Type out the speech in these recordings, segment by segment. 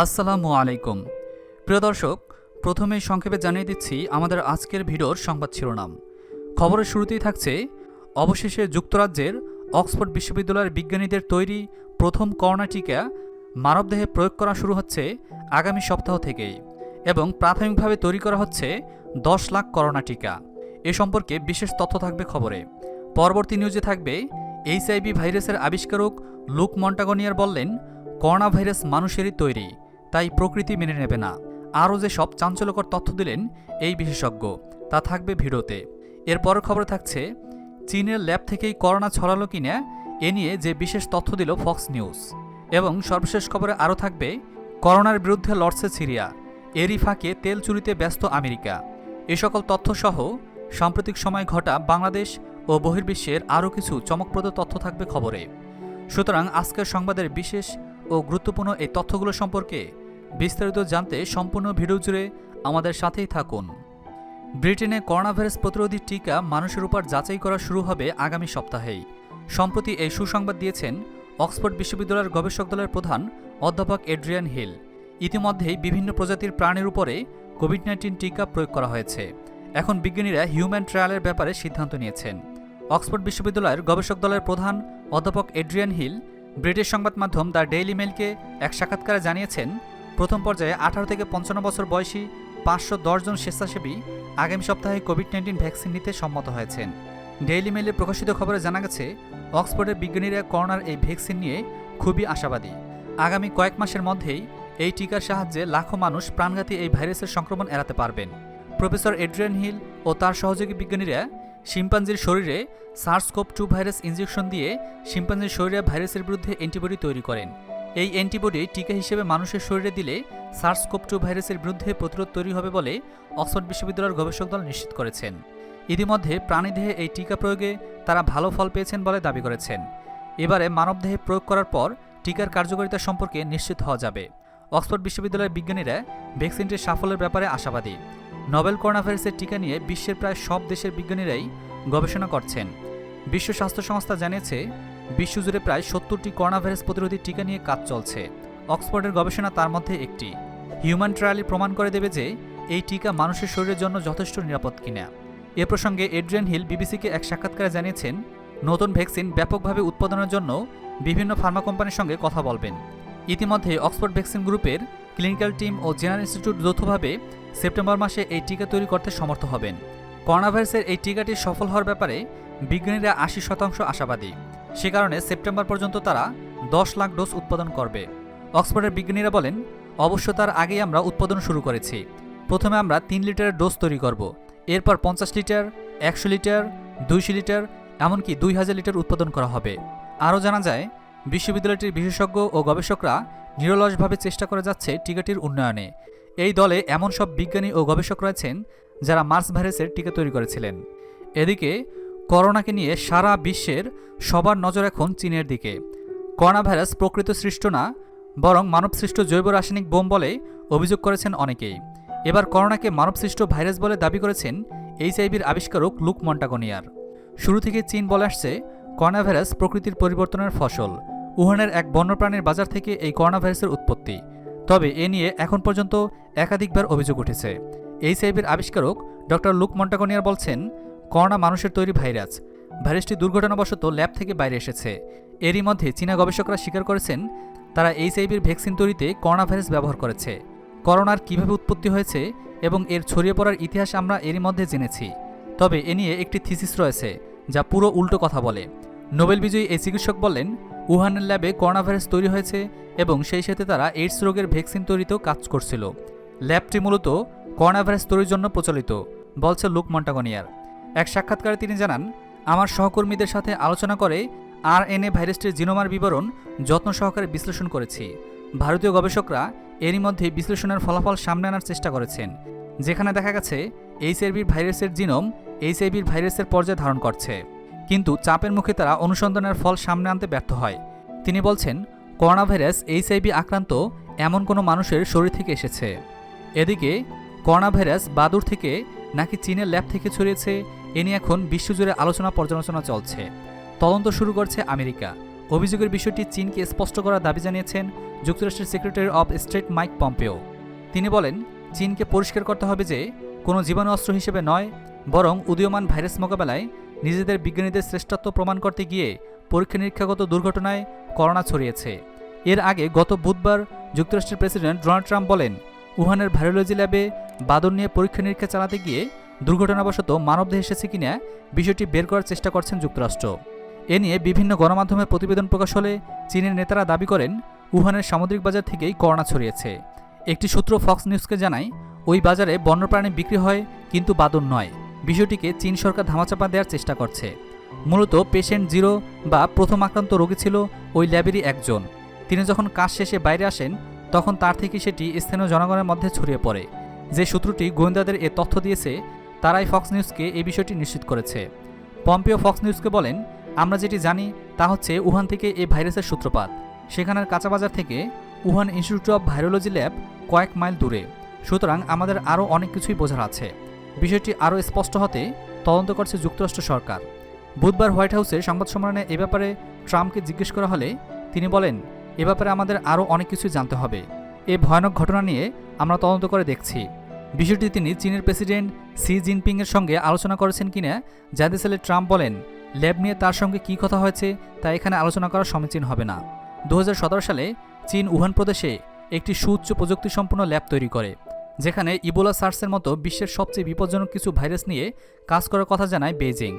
আসসালামু আলাইকুম। প্রিয় দর্শক, প্রথমেই সংক্ষেপে জানিয়ে দিচ্ছি আমাদের আজকের ভিডিওর সংবাদ শিরোনাম। খবরের শুরুতেই থাকছে, অবশেষে যুক্তরাজ্যের অক্সফোর্ড বিশ্ববিদ্যালয়ের বিজ্ঞানীদের তৈরি প্রথম করোনা টিকা মানবদেহে প্রয়োগ করা শুরু হচ্ছে আগামী সপ্তাহ থেকেই এবং প্রাথমিকভাবে তৈরি করা হচ্ছে 10 লাখ করোনা টিকা। এ সম্পর্কে বিশেষ তথ্য থাকবে খবরে। পরবর্তী নিউজে থাকবে, এইচআইভি ভাইরাসের আবিষ্কারক লুক মন্টাগনিয়ার বললেন, করোনা ভাইরাস মানুষেরই তৈরি, তাই প্রকৃতি মেনে নেবে না। আরও যে সব চাঞ্চল্যকর তথ্য দিলেন এই বিশেষজ্ঞ, তা থাকবে ভিডিওতে। এরপরের খবরে থাকছে, চীনের ল্যাব থেকেই করোনা ছড়ালো কিনা এ নিয়ে যে বিশেষ তথ্য দিল ফক্স নিউজ। এবং সর্বশেষ খবরে আরও থাকবে, করোনার বিরুদ্ধে লড়ছে সিরিয়া, এরই ফাঁকে তেল চুরিতে ব্যস্ত আমেরিকা। এ সকল তথ্যসহ সাম্প্রতিক সময় ঘটা বাংলাদেশ ও বহির্বিশ্বের আরও কিছু চমকপ্রদ তথ্য থাকবে খবরে। সুতরাং আজকের সংবাদের বিশেষ ও গুরুত্বপূর্ণ এই তথ্যগুলো সম্পর্কে বিস্তারিত জানতে সম্পূর্ণ ভিডিও জুড়ে আমাদের সাথেই থাকুন। ব্রিটেনে করোনা ভাইরাস প্রতিরোধী টিকা মানুষের উপর যাচাই করা শুরু হবে আগামী সপ্তাহেই। সম্প্রতি এই সুসংবাদ দিয়েছেন অক্সফোর্ড বিশ্ববিদ্যালয়ের গবেষক দলের প্রধান অধ্যাপক এড্রিয়ান হিল। ইতিমধ্যেই বিভিন্ন প্রজাতির প্রাণীর উপরে কোভিড-19 টিকা প্রয়োগ করা হয়েছে। এখন বিজ্ঞানীরা হিউম্যান ট্রায়ালের ব্যাপারে সিদ্ধান্ত নিয়েছেন। অক্সফোর্ড বিশ্ববিদ্যালয়ের গবেষক দলের প্রধান অধ্যাপক এড্রিয়ান হিল ব্রিটিশ সংবাদ মাধ্যম দ্য ডেইলি মেইলকে এক সাক্ষাৎকারে জানিয়েছেন, প্রথম পর্যায়ে 18 থেকে 55 বছর বয়সী 510 জন স্বেচ্ছাসেবী আগামী সপ্তাহে কোভিড-19 ভ্যাকসিন নিতে সম্মত হয়েছেন। ডেইলি মেইলে প্রকাশিত খবরে জানা গেছে, অক্সফোর্ডের বিজ্ঞানীরা করোনার এই ভ্যাকসিন নিয়ে খুবই আশাবাদী। আগামী কয়েক মাসের মধ্যেই এই টিকার সাহায্যে লাখো মানুষ প্রাণঘাতী এই ভাইরাসের সংক্রমণ এড়াতে পারবেন। প্রফেসর এড্রিয়ান হিল ও তার সহযোগী বিজ্ঞানীরা শিম্পাঞ্জির শরীরে সার্স-কোভ-2 ভাইরাস ইনজেকশন দিয়ে শিম্পাঞ্জির শরীরে ভাইরাসের বিরুদ্ধে অ্যান্টিবডি তৈরি করেন। এই অ্যান্টিবডি টিকা হিসেবে মানুষের শরীরে দিলে সার্স-কোভ-2 ভাইরাসের বিরুদ্ধে প্রতিরোধ তৈরি হবে বলে অক্সফোর্ড বিশ্ববিদ্যালয়ের গবেষক দল নিশ্চিত করেছেন। ইতিমধ্যে প্রাণীদেহে এই টিকা প্রয়োগে তারা ভালো ফল পেয়েছেন বলে দাবি করেছেন। এবারে মানবদেহে প্রয়োগ করার পর টিকার কার্যকারিতা সম্পর্কে নিশ্চিত হওয়া যাবে। অক্সফোর্ড বিশ্ববিদ্যালয়ের বিজ্ঞানীরা ভ্যাকসিনটির সাফল্যের ব্যাপারে আশাবাদী। নোবেল করোনা ভাইরাসের টিকা নিয়ে বিশ্বের প্রায় সব দেশের বিজ্ঞানীরাই গবেষণা করছেন। বিশ্ব স্বাস্থ্য সংস্থা জানিয়েছে, বিশ্বজুড়ে প্রায় 70টি করোনা ভাইরাস প্রতিরোধী টিকা নিয়ে কাজ চলছে। অক্সফোর্ডের গবেষণা তার মধ্যে একটি। হিউম্যান ট্রায়ালই প্রমাণ করে দেবে যে এই টিকা মানুষের শরীরের জন্য যথেষ্ট নিরাপদ কিনা। এ প্রসঙ্গে এড্রিয়ান হিল বিবিসিকে এক সাক্ষাৎকারে জানিয়েছেন, নতুন ভ্যাকসিন ব্যাপকভাবে উৎপাদনের জন্য বিভিন্ন ফার্মা কোম্পানির সঙ্গে কথা বলবেন। ইতিমধ্যে অক্সফোর্ড ভ্যাকসিন গ্রুপের ক্লিনিক্যাল টিম ও জেনারেল ইনস্টিটিউট যৌথভাবে সেপ্টেম্বর মাসে এই টিকা তৈরি করতে সমর্থ হবেন। করোনা ভাইরাসের এই টিকাটি সফল হওয়ার ব্যাপারে বিজ্ঞানীরা 80% আশাবাদী। সে কারণে সেপ্টেম্বর পর্যন্ত তারা 10 লাখ ডোজ উৎপাদন করবে। অক্সফোর্ডের বিজ্ঞানীরা বলেন, অবশ্য তার আগেই আমরা উৎপাদন শুরু করেছি। প্রথমে আমরা 3 লিটারের ডোজ তৈরি করব, এরপর 50 লিটার, 100 লিটার, 200 লিটার, এমনকি 2000 লিটার উৎপাদন করা হবে। আরও জানা যায়, বিশ্ববিদ্যালয়টির বিশেষজ্ঞ ও গবেষকরা নিরলসভাবে চেষ্টা করে যাচ্ছে টিকাটির উন্নয়নে। এই দলে এমন সব বিজ্ঞানী ও গবেষক রয়েছেন যারা মার্স ভাইরাসের টিকা তৈরি করেছিলেন। এদিকে করোনাকে নিয়ে সারা বিশ্বের সবার নজর এখন চীনের দিকে। করোনা ভাইরাস প্রকৃত সৃষ্ট না, বরং মানবসৃষ্ট জৈব রাসায়নিক বোম বলে অভিযোগ করেছেন অনেকেই। এবার করোনাকে মানবসৃষ্ট ভাইরাস বলে দাবি করেছেন এইচআইভির আবিষ্কারক লুক মন্টাগনিয়ার। শুরু থেকে চীন বলে আসছে, করোনা ভাইরাস প্রকৃতির পরিবর্তনের ফসল। উহানের এক বন্যপ্রাণীর বাজার থেকে এই করোনা ভাইরাসের উৎপত্তি। তবে এ নিয়ে এখন পর্যন্ত একাধিকবার অভিযোগ উঠেছে। এইচআইভির আবিষ্কারক ডক্টর লুক মন্টাগনিয়ার বলছেন, করোনা মানুষের তৈরি ভাইরাস। ভাইরাসটি দুর্ঘটনাবশত ল্যাব থেকে বাইরে এসেছে। এরই মধ্যে চীনা গবেষকরা স্বীকার করেছেন, তারা এইচআইভির ভ্যাকসিন তৈরিতে করোনা ভাইরাস ব্যবহার করেছে। করোনার কিভাবে উৎপত্তি হয়েছে এবং এর ছড়িয়ে পড়ার ইতিহাস আমরা এরই মধ্যে জেনেছি। তবে এ নিয়ে একটি থিসিস রয়েছে যা পুরো উল্টো কথা বলে। নোবেল বিজয়ী এই চিকিৎসক বললেন, উহানের ল্যাবে করোনা ভাইরাস তৈরি হয়েছে এবং সেই সাথে তারা এইডস রোগের ভ্যাকসিন তৈরিতেও কাজ করছিল। ল্যাবটি মূলত করোনা ভাইরাস তৈরির জন্য প্রচলিত, বলছে লুক মন্টাগনিয়ার। এক সাক্ষাৎকারে তিনি জানান, আমার সহকর্মীদের সাথে আলোচনা করে আরএনএ ভাইরাসটির জিনোমার বিবরণ যত্ন সহকারে বিশ্লেষণ করেছি। ভারতীয় গবেষকরা এরই মধ্যে বিশ্লেষণের ফলাফল সামনে আনার চেষ্টা করেছেন, যেখানে দেখা গেছে এইচআইভি ভাইরাসের জিনোম এইচআইভি ভাইরাসের পর্যায়ে ধারণ করছে। কিন্তু চাপের মুখে তারা অনুসন্ধানের ফল সামনে আনতে ব্যর্থ হয়। তিনি বলছেন, করোনা ভাইরাস এইচআইভি আক্রান্ত এমন কোনো মানুষের শরীর থেকে এসেছে। এদিকে করোনা ভাইরাস বাদুড় থেকে নাকি চীনের ল্যাব থেকে ছড়িয়েছে, এ নিয়ে এখন বিশ্বজুড়ে আলোচনা পর্যালোচনা চলছে। তদন্ত শুরু করছে আমেরিকা। অভিযোগের বিষয়টি চীনকে স্পষ্ট করার দাবি জানিয়েছেন যুক্তরাষ্ট্রের secretary of state Mike Pompeo. তিনি বলেন, চীনকে পরিষ্কার করতে হবে যে কোনো জীবাণু অস্ত্র হিসেবে নয়, বরং উদীয়মান ভাইরাস মোকাবেলায় নিজেদের বিজ্ঞানীদের শ্রেষ্ঠত্ব প্রমাণ করতে গিয়ে পরীক্ষা নিরীক্ষাগত দুর্ঘটনায় করোনা ছড়িয়েছে। এর আগে গত বুধবার যুক্তরাষ্ট্রের প্রেসিডেন্ট ডোনাল্ড ট্রাম্প বলেন, উহানের ভাইরোলজি ল্যাবে বাদুড় নিয়ে পরীক্ষা নিরীক্ষা চালাতে গিয়ে দুর্ঘটনাবশত মানবদেহে এসেছে কিনা বিষয়টি বের করার চেষ্টা করছেন যুক্তরাষ্ট্র। এ নিয়ে বিভিন্ন গণমাধ্যমে প্রতিবেদন প্রকাশ হলে চীনের নেতারা দাবি করেন, উহানের সামুদ্রিক বাজার থেকেই করোনা ছড়িয়েছে। একটি সূত্র ফক্স নিউজকে জানায়, ওই বাজারে বন্যপ্রাণী বিক্রি হয়, কিন্তু বাদুড় নয়। বিষয়টিকে চীন সরকার ধামাচাপা দেওয়ার চেষ্টা করছে। মূলত পেশেন্ট জিরো বা প্রথম আক্রান্ত রোগী ছিল ওই ল্যাবেরই একজন। তিনি যখন কাজ শেষে বাইরে আসেন, তখন তার থেকে সেটি স্থানীয় জনগণের মধ্যে ছড়িয়ে পড়ে। যে সূত্রটি গোয়েন্দাদের এ তথ্য দিয়েছে, তারাই ফক্স নিউজকে এই বিষয়টি নিশ্চিত করেছে। পম্পেও ফক্স নিউজকে বলেন, আমরা যেটি জানি তা হচ্ছে উহান থেকে এই ভাইরাসের সূত্রপাত। সেখানের কাঁচা বাজার থেকে Wuhan institute of virology lab কয়েক মাইল দূরে। সুতরাং আমাদের আরও অনেক কিছুই বোঝার আছে। বিষয়টি আরও স্পষ্ট হতে তদন্ত করছে যুক্তরাষ্ট্র সরকার। বুধবার হোয়াইট হাউসের সংবাদ সম্মেলনে এ ব্যাপারে ট্রাম্পকে জিজ্ঞেস করা হলে তিনি বলেন, এ ব্যাপারে আমাদের আরও অনেক কিছুই জানতে হবে। এই ভয়ানক ঘটনা নিয়ে আমরা তদন্ত করে দেখছি। বিষয়টি তিনি চীনের প্রেসিডেন্ট সি জিনপিংয়ের সঙ্গে আলোচনা করেছেন কিনা জানতে চাইলে ট্রাম্প বলেন, ল্যাব নিয়ে তার সঙ্গে কী কথা হয়েছে তা এখানে আলোচনা করা সমীচীন হবে না। 2017 সালে চীন উহান প্রদেশে একটি সুউচ্চ প্রযুক্তিসম্পন্ন ল্যাব তৈরি করে, যেখানে ইবোলা সার্সের মতো বিশ্বের সবচেয়ে বিপজ্জনক কিছু ভাইরাস নিয়ে কাজ করার কথা জানায় বেইজিং।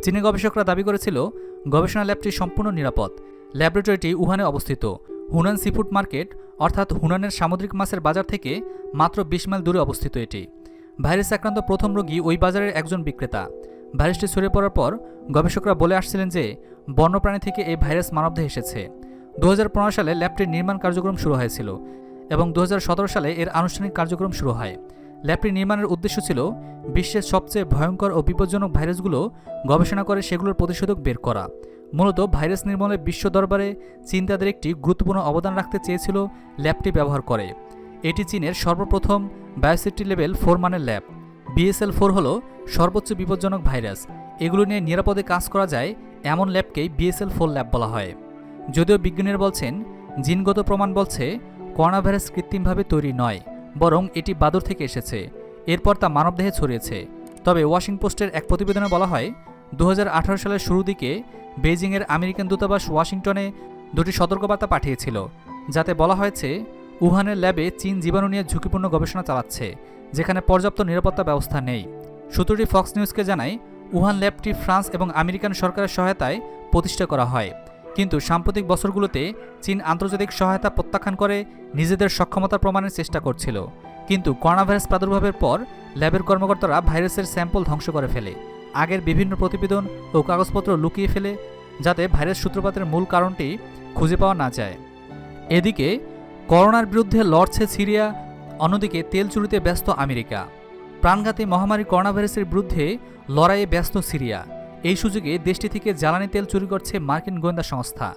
চীনী গবেষকরা দাবি করেছিল, গবেষণা ল্যাবটি সম্পূর্ণ নিরাপদ। ল্যাবরেটরিটি উহানে অবস্থিত। হুনান সিফুড মার্কেট অর্থাৎ হুনানের সামুদ্রিক মাছের বাজার থেকে মাত্র 20 মাইল দূরে অবস্থিত এটি। ভাইরাস আক্রান্ত প্রথম রোগী ওই বাজারের একজন বিক্রেতা। ভাইরাসটি ছড়িয়ে পড়ার পর গবেষকরা বলে আসছিলেন যে বন্যপ্রাণী থেকে এই ভাইরাস মানবদেহে এসেছে। 2015 সালে ল্যাবটির নির্মাণ কার্যক্রম শুরু হয়েছিল এবং 2017 সালে এর আনুষ্ঠানিক কার্যক্রম শুরু হয়। ল্যাবটি নির্মাণের উদ্দেশ্য ছিল বিশ্বের সবচেয়ে ভয়ঙ্কর ও বিপজ্জনক ভাইরাসগুলো গবেষণা করে সেগুলোর প্রতিষেধক বের করা। মূলত ভাইরাস নির্মূলে বিশ্ব দরবারে চীন তাদের একটি গুরুত্বপূর্ণ অবদান রাখতে চেয়েছিল ল্যাবটি ব্যবহার করে। এটি চীনের সর্বপ্রথম বায়োসেফটি লেভেল 4 মানের ল্যাব। BSL-4 হল সর্বোচ্চ বিপজ্জনক ভাইরাস। এগুলো নিয়ে নিরাপদে কাজ করা যায় এমন ল্যাবকেই BSL-4 ল্যাব বলা হয়। যদিও বিজ্ঞানীরা বলছেন, জিনগত প্রমাণ বলছে করোনা ভাইরাস কৃত্রিমভাবে তৈরি নয়, বরং এটি বাদুড় থেকে এসেছে। এরপর তা মানবদেহে ছড়িয়েছে। তবে ওয়াশিংটন পোস্টের এক প্রতিবেদনে বলা হয়, 2018 সালের শুরুর দিকে বেইজিংয়ের আমেরিকান দূতাবাস ওয়াশিংটনে দুটি সতর্কবার্তা পাঠিয়েছিল, যাতে বলা হয়েছে উহানের ল্যাবে চীন জীবাণু নিয়ে ঝুঁকিপূর্ণ গবেষণা চালাচ্ছে, যেখানে পর্যাপ্ত নিরাপত্তা ব্যবস্থা নেই। সূত্রটি ফক্স নিউজকে জানায়, উহান ল্যাবটি ফ্রান্স এবং আমেরিকান সরকারের সহায়তায় প্রতিষ্ঠা করা হয়, কিন্তু সাম্প্রতিক বছরগুলোতে চীন আন্তর্জাতিক সহায়তা প্রত্যাখ্যান করে নিজেদের সক্ষমতা প্রমাণের চেষ্টা করছিল। কিন্তু করোনা ভাইরাস প্রাদুর্ভাবের পর ল্যাবের কর্মকর্তারা ভাইরাসের স্যাম্পল ধ্বংস করে ফেলে, আগের বিভিন্ন প্রতিবেদন ও কাগজপত্র লুকিয়ে ফেলে, যাতে ভাইরাস সূত্রপাতের মূল কারণটি খুঁজে পাওয়া না যায়। এদিকে করোনার বিরুদ্ধে লড়ছে সিরিয়া, অন্যদিকে তেল চুরিতে ব্যস্ত আমেরিকা। প্রাণঘাতী মহামারী করোনা ভাইরাসের বিরুদ্ধে লড়াইয়ে ব্যস্ত সিরিয়া। এই সুযোগে দেশটি থেকে জ্বালানি তেল চুরি করছে মার্কিন গোয়েন্দা সংস্থা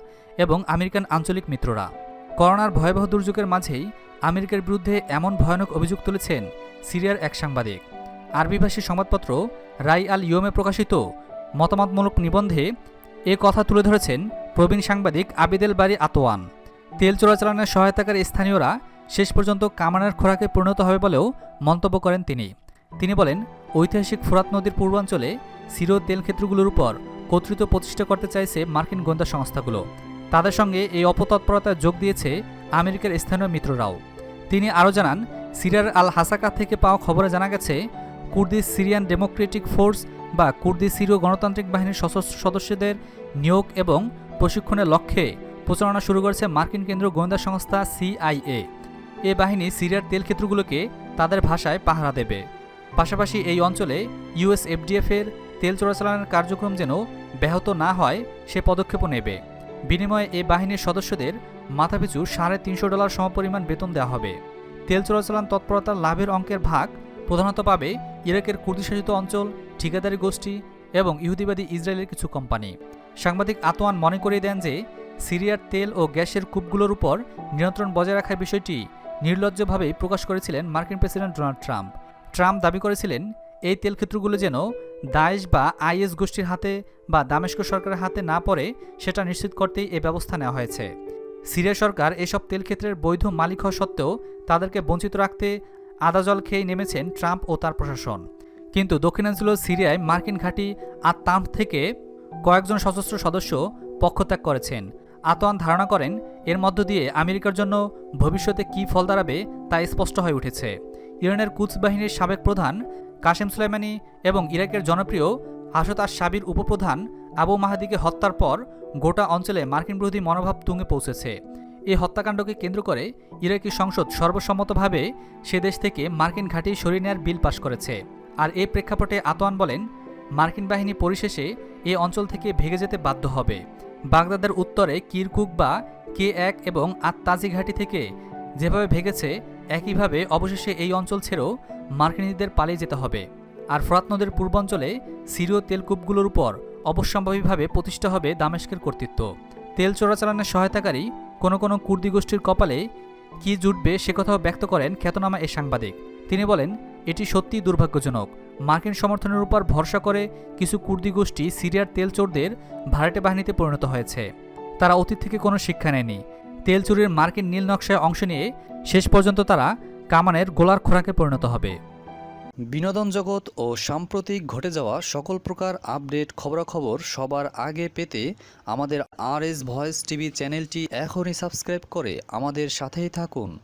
এবং আমেরিকান আঞ্চলিক মিত্ররা। করোনার ভয়াবহ দুর্যোগের মাঝেই আমেরিকার বিরুদ্ধে এমন ভয়ানক অভিযোগ তুলেছেন সিরিয়ার এক সাংবাদিক। আরবিভাষী সংবাদপত্র রাই আল ইয়মে প্রকাশিত মতামতমূলক নিবন্ধে এ কথা তুলে ধরেছেন প্রবীণ সাংবাদিক আবিদেল বারি আতোয়ান। তেল চোরাচালানের সহায়তাকারী স্থানীয়রা শেষ পর্যন্ত কামানের খোরাকে পরিণত হবে বলেও মন্তব্য করেন তিনি বলেন, ঐতিহাসিক ফোরাত নদীর পূর্বাঞ্চলে সিরীয় তেল ক্ষেত্রগুলোর উপর কর্তৃত্ব প্রতিষ্ঠা করতে চাইছে মার্কিন গোয়েন্দা সংস্থাগুলো। তাদের সঙ্গে এই অপতৎপরতায় যোগ দিয়েছে আমেরিকার স্থানীয় মিত্ররাও। তিনি আরও জানান, সিরিয়ার আল হাসাকা থেকে পাওয়া খবরে জানা গেছে, কুর্দি সিরিয়ান ডেমোক্রেটিক ফোর্স বা কুর্দি সিরীয় গণতান্ত্রিক বাহিনীর সশস্ত্র সদস্যদের নিয়োগ এবং প্রশিক্ষণের লক্ষ্যে প্রচারণা শুরু করেছে মার্কিন কেন্দ্রীয় গোয়েন্দা সংস্থা CIA। এ বাহিনী সিরিয়ার তেল ক্ষেত্রগুলোকে তাদের ভাষায় পাহারা দেবে। পাশাপাশি এই অঞ্চলে US FDF-এর তেল চোরাচালানের কার্যক্রম যেন ব্যাহত না হয় সে পদক্ষেপও নেবে। বিনিময়ে এ বাহিনীর সদস্যদের মাথাপিছু $350 সমপরিমাণ বেতন দেওয়া হবে। তেল চোরাচালান তৎপরতার লাভের অঙ্কের ভাগ প্রধানত পাবে ইরাকের কুর্দিশাসিত অঞ্চল, ঠিকাদারি গোষ্ঠী এবং ইহুদিবাদী ইসরায়েলের কিছু কোম্পানি। সাংবাদিক আতোয়ান মনে করিয়ে দেন যে সিরিয়ার তেল ও গ্যাসের কূপগুলোর উপর নিয়ন্ত্রণ বজায় রাখার বিষয়টি নির্লজ্জভাবেই প্রকাশ করেছিলেন মার্কিন প্রেসিডেন্ট ডোনাল্ড ট্রাম্প। দাবি করেছিলেন, এই তেল ক্ষেত্রগুলো যেন দায়েশ বা আইএস গোষ্ঠীর হাতে বা দামেস্ক সরকারের হাতে না পড়ে সেটা নিশ্চিত করতেই এ ব্যবস্থা নেওয়া হয়েছে। সিরিয়া সরকার এসব তেল ক্ষেত্রের বৈধ মালিক হওয়া সত্ত্বেও তাদেরকে বঞ্চিত রাখতে আদাজল খেয়ে নেমেছেন ট্রাম্প ও তার প্রশাসন। কিন্তু দক্ষিণাঞ্চল সিরিয়ায় মার্কিন ঘাঁটি আত-তাম্প থেকে কয়েকজন সশস্ত্র সদস্য পক্ষত্যাগ করেছেন। আতোয়ান ধারণা করেন এর মধ্য দিয়ে আমেরিকার জন্য ভবিষ্যতে কী ফল দাঁড়াবে তা স্পষ্ট হয়ে উঠেছে। ইরানের কুদস বাহিনীর সাবেক প্রধান কাসেম সুলাইমানি এবং ইরাকের জনপ্রিয় হাশদ আশ-শাবির উপপ্রধান আবু মাহাদিকে হত্যার পর গোটা অঞ্চলে মার্কিন বিরোধী মনোভাব তুঙ্গে পৌঁছেছে। এই হত্যাকাণ্ডকে কেন্দ্র করে ইরাকি সংসদ সর্বসম্মতভাবে সে দেশ থেকে মার্কিন ঘাঁটি সরিয়ে নেওয়ার বিল পাশ করেছে। আর এই প্রেক্ষাপটে আতোয়ান বলেন, মার্কিন বাহিনী পরিশেষে এ অঞ্চল থেকে ভেগে যেতে বাধ্য হবে। বাগদাদের উত্তরে কিরকুক বা K1 এবং আত-তাজি ঘাঁটি থেকে যেভাবে ভেগেছে, একইভাবে অবশেষে এই অঞ্চল ছেড়েও মার্কিনীদের পালিয়ে যেতে হবে। আর ফোরাত নদের পূর্বাঞ্চলে সিরীয় তেলকূপগুলোর উপর অবশ্যম্ভাবীভাবে প্রতিষ্ঠা হবে দামেস্কের কর্তৃত্ব। তেল চোরাচালানের সহায়তাকারী কোনো কোনো কুর্দি গোষ্ঠীর কপালে কি জুটবে সে কথাও ব্যক্ত করেন খ্যাতনামা এ সাংবাদিক। তিনি বলেন, এটি সত্যিই দুর্ভাগ্যজনক। মার্কিন সমর্থনের উপর ভরসা করে কিছু কুর্দি গোষ্ঠী সিরিয়ার তেল চোরদের ভাড়াটে বাহিনীতে পরিণত হয়েছে। তারা অতীত থেকে কোনো শিক্ষা নেয়নি। তেল চুরির মার্কিন নীল নকশায় অংশ নিয়ে শেষ পর্যন্ত তারা কামানের গোলার খোরাকে পরিণত হবে। বিনোদন জগৎ ও সাম্প্রতিক ঘটে যাওয়া সকল প্রকার আপডেট খবরাখবর সবার আগে পেতে আমাদের RS ভয়েস টিভি চ্যানেলটি এখনই সাবস্ক্রাইব করে আমাদের সাথেই থাকুন।